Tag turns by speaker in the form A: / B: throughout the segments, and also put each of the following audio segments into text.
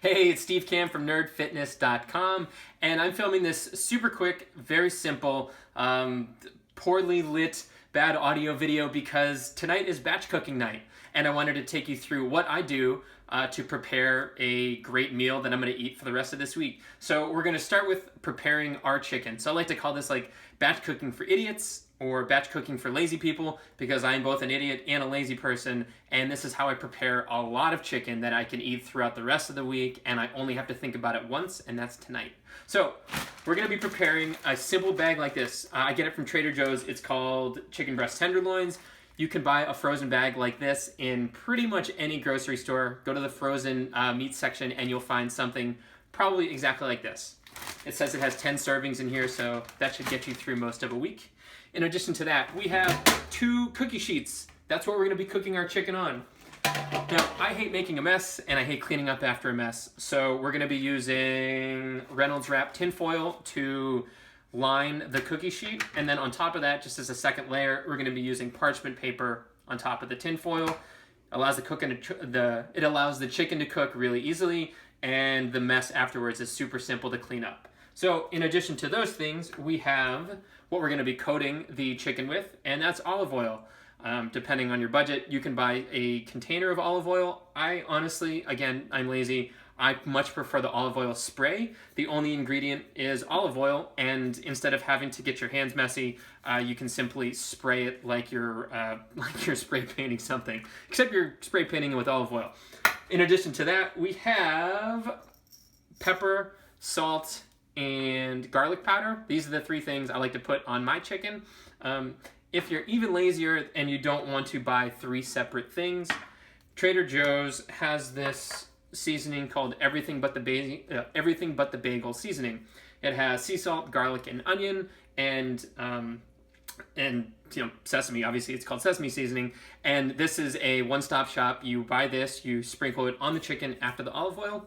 A: Hey, it's Steve Cam from nerdfitness.com, and I'm filming this super quick, very simple, poorly lit, bad audio video because tonight is batch cooking night, and I wanted to take you through what I do to prepare a great meal that I'm going to eat for the rest of this week. So we're going to start with preparing our chicken. So I like to call this like batch cooking for idiots or batch cooking for lazy people because I'm both an idiot and a lazy person, and this is how I prepare a lot of chicken that I can eat throughout the rest of the week, and I only have to think about it once, and that's tonight. So we're going to be preparing a simple bag like this. I get it from Trader Joe's. It's called chicken breast tenderloins. You can buy a frozen bag like this in pretty much any grocery store. Go to the frozen meat section and you'll find something probably exactly like this. It says it has 10 servings in here, so that should get you through most of a week. In addition to that, we have 2 cookie sheets. That's what we're going to be cooking our chicken on. Now, I hate making a mess, and I hate cleaning up after a mess, so we're going to be using Reynolds Wrap tinfoil to line the cookie sheet, and then on top of that, just as a second layer, we're going to be using parchment paper on top of the tinfoil. It allows the chicken to cook really easily, and the mess afterwards is super simple to clean up. So in addition to those things, we have what we're going to be coating the chicken with, and that's olive oil. Depending on your budget, you can buy a container of olive oil. I honestly, again, I'm lazy. I much prefer the olive oil spray. The only ingredient is olive oil, and instead of having to get your hands messy, you can simply spray it like you're spray painting something, except you're spray painting it with olive oil. In addition to that, we have pepper, salt, and garlic powder. These are the 3 things I like to put on my chicken. If you're even lazier and you don't want to buy 3 separate things, Trader Joe's has this seasoning called Everything But the Bagel seasoning. It has sea salt, garlic, and onion, and sesame. Obviously, it's called sesame seasoning. And this is a one-stop shop. You buy this, you sprinkle it on the chicken after the olive oil,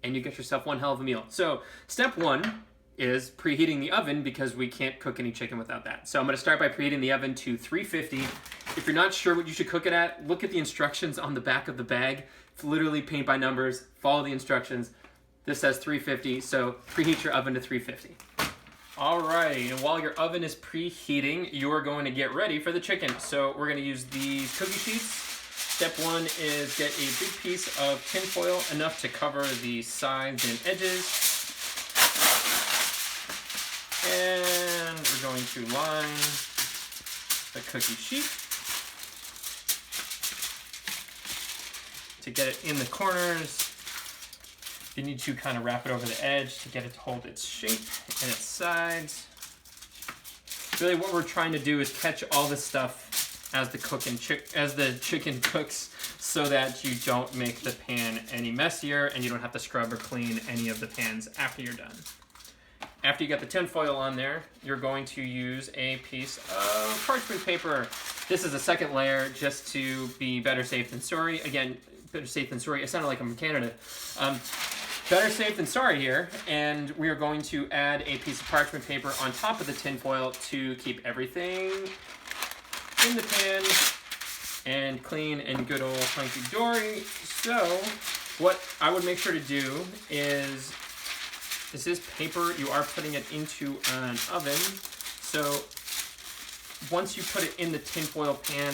A: and you get yourself one hell of a meal. So step 1 is preheating the oven because we can't cook any chicken without that. So I'm going to start by preheating the oven to 350. If you're not sure what you should cook it at, look at the instructions on the back of the bag. It's literally paint by numbers. Follow the instructions. This says 350, so preheat your oven to 350. Alright, and while your oven is preheating, you're going to get ready for the chicken. So we're going to use these cookie sheets. Step 1 is get a big piece of tin foil, enough to cover the sides and edges. And we're going to line the cookie sheet to get it in the corners. You need to kind of wrap it over the edge to get it to hold its shape and its sides. Really what we're trying to do is catch all this stuff as the chicken cooks so that you don't make the pan any messier and you don't have to scrub or clean any of the pans after you're done. After you get the tinfoil on there, you're going to use a piece of parchment paper. This is a second layer just to be better safe than sorry. Again, better safe than sorry. I sounded like I'm from Canada. Better safe than sorry here. And we are going to add a piece of parchment paper on top of the tinfoil to keep everything in the pan and clean and good old hunky-dory. So what I would make sure to do is, this is paper, you are putting it into an oven. So once you put it in the tinfoil pan,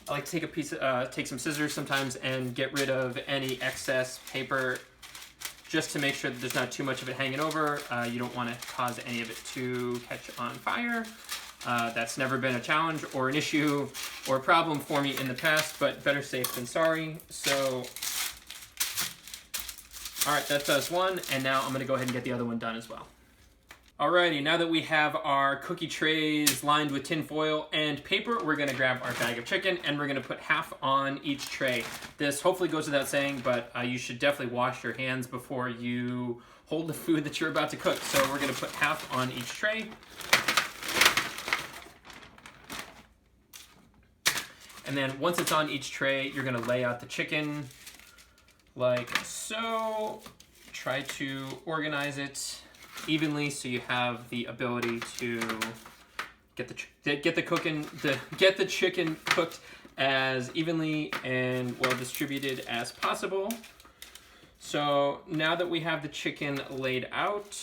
A: I like to take some scissors sometimes and get rid of any excess paper just to make sure that there's not too much of it hanging over. You don't want to cause any of it to catch on fire. That's never been a challenge or an issue or a problem for me in the past, but better safe than sorry. So all right, that does one, and now I'm going to go ahead and get the other one done as well. Alrighty, now that we have our cookie trays lined with tin foil and paper, we're going to grab our bag of chicken and we're going to put half on each tray. This hopefully goes without saying, but you should definitely wash your hands before you hold the food that you're about to cook. So we're going to put half on each tray. And then once it's on each tray, you're going to lay out the chicken like so. Try to organize it evenly so you have the ability to get the chicken cooked as evenly and well distributed as possible. So now that we have the chicken laid out,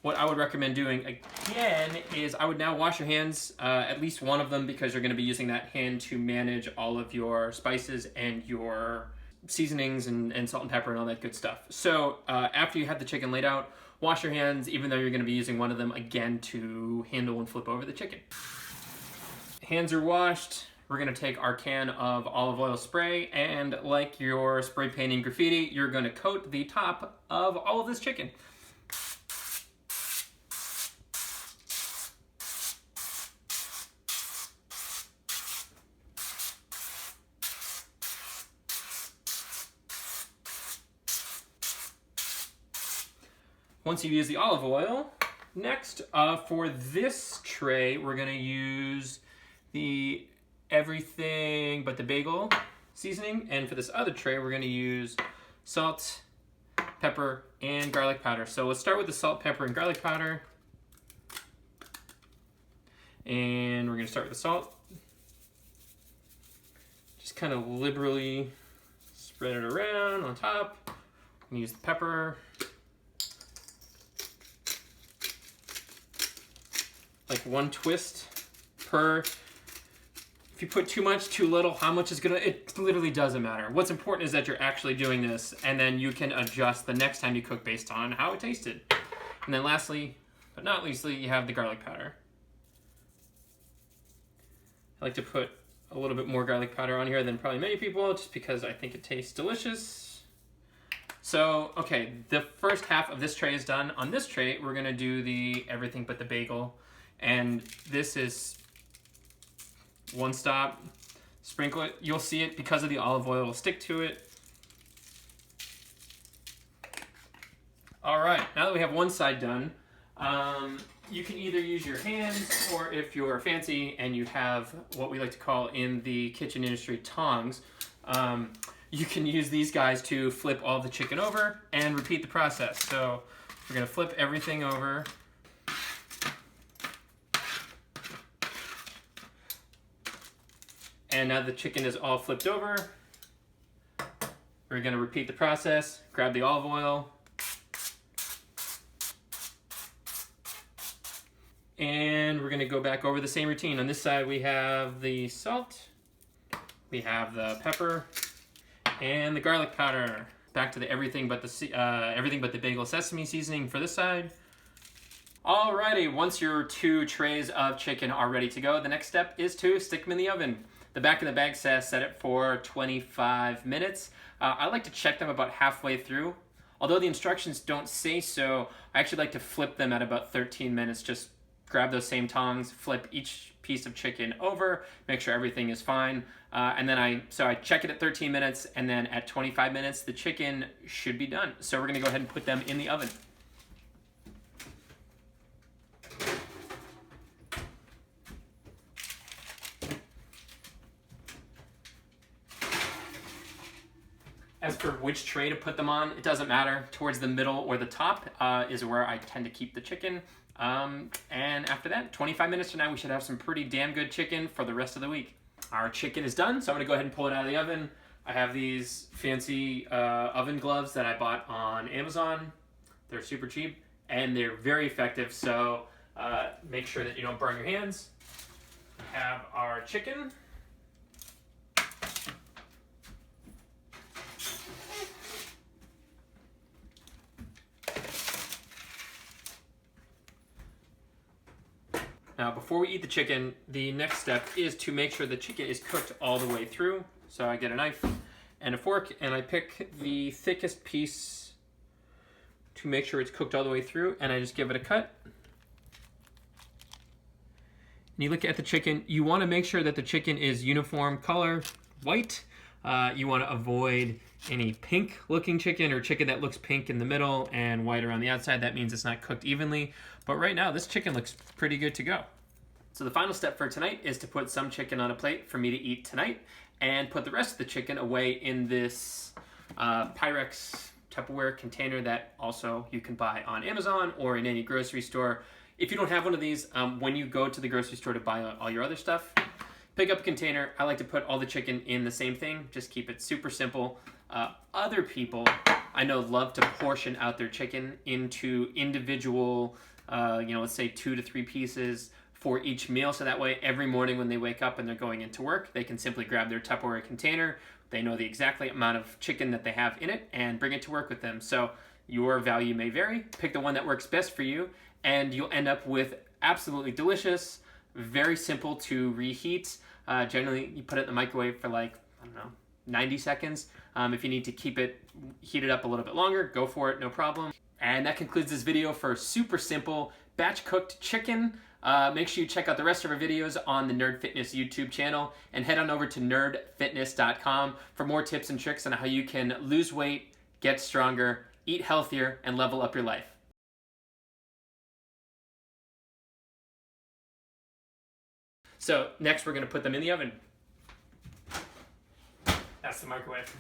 A: what I would recommend doing again is I would now wash your hands, at least one of them, because you're going to be using that hand to manage all of your spices and your seasonings and salt and pepper and all that good stuff. So after you have the chicken laid out, wash your hands, even though you're going to be using one of them again to handle and flip over the chicken. Hands are washed. We're going to take our can of olive oil spray, and like your spray painting graffiti, you're going to coat the top of all of this chicken. Once you use the olive oil, next for this tray, we're gonna use the everything but the bagel seasoning, and for this other tray, we're gonna use salt, pepper, and garlic powder. So let's start with the salt, pepper, and garlic powder. And we're gonna start with the salt. Just kind of liberally spread it around on top. I'm gonna use the pepper. Like one twist per. If you put too much, too little, how much is gonna, it literally doesn't matter. What's important is that you're actually doing this, and then you can adjust the next time you cook based on how it tasted. And then lastly, but not leastly, you have the garlic powder. I like to put a little bit more garlic powder on here than probably many people, just because I think it tastes delicious. So, okay, the first half of this tray is done. On this tray, we're gonna do the everything but the bagel. And this is one stop, sprinkle it. You'll see it because of the olive oil will stick to it. All right, now that we have one side done, you can either use your hands, or if you're fancy and you have what we like to call in the kitchen industry tongs, you can use these guys to flip all the chicken over and repeat the process. So we're gonna flip everything over. And now the chicken is all flipped over. We're gonna repeat the process, grab the olive oil, and we're gonna go back over the same routine. On this side we have the salt, we have the pepper, and the garlic powder. Back to the everything but the bagel sesame seasoning for this side. Alrighty, once your 2 trays of chicken are ready to go, the next step is to stick them in the oven. The back of the bag says set it for 25 minutes. I like to check them about halfway through. Although the instructions don't say so, I actually like to flip them at about 13 minutes. Just grab those same tongs, flip each piece of chicken over, make sure everything is fine. And then I check it at 13 minutes, and then at 25 minutes, the chicken should be done. So we're gonna go ahead and put them in the oven. As for which tray to put them on, it doesn't matter. Towards the middle or the top is where I tend to keep the chicken. And after that, 25 minutes from now, we should have some pretty damn good chicken for the rest of the week. Our chicken is done, so I'm gonna go ahead and pull it out of the oven. I have these fancy oven gloves that I bought on Amazon. They're super cheap, and they're very effective, so make sure that you don't burn your hands. We have our chicken. Now, before we eat the chicken, the next step is to make sure the chicken is cooked all the way through. So I get a knife and a fork, and I pick the thickest piece to make sure it's cooked all the way through, and I just give it a cut. And you look at the chicken, you want to make sure that the chicken is uniform color, white. You want to avoid any pink looking chicken or chicken that looks pink in the middle and white around the outside. That means it's not cooked evenly. But right now, this chicken looks pretty good to go. So the final step for tonight is to put some chicken on a plate for me to eat tonight, and put the rest of the chicken away in this Pyrex Tupperware container that also you can buy on Amazon or in any grocery store. If you don't have one of these, when you go to the grocery store to buy all your other stuff, pick up a container. I like to put all the chicken in the same thing, just keep it super simple. Other people I know love to portion out their chicken into individual, let's say 2 to 3 pieces for each meal. So that way every morning when they wake up and they're going into work, they can simply grab their Tupperware container. They know the exact amount of chicken that they have in it and bring it to work with them. So your value may vary. Pick the one that works best for you, and you'll end up with absolutely delicious, very simple to reheat. Generally, you put it in the microwave for 90 seconds. If you need to keep it heated up a little bit longer, go for it, no problem. And that concludes this video for super simple batch cooked chicken. Make sure you check out the rest of our videos on the Nerd Fitness YouTube channel, and head on over to nerdfitness.com for more tips and tricks on how you can lose weight, get stronger, eat healthier, and level up your life. So next we're going to put them in the oven. That's the microwave.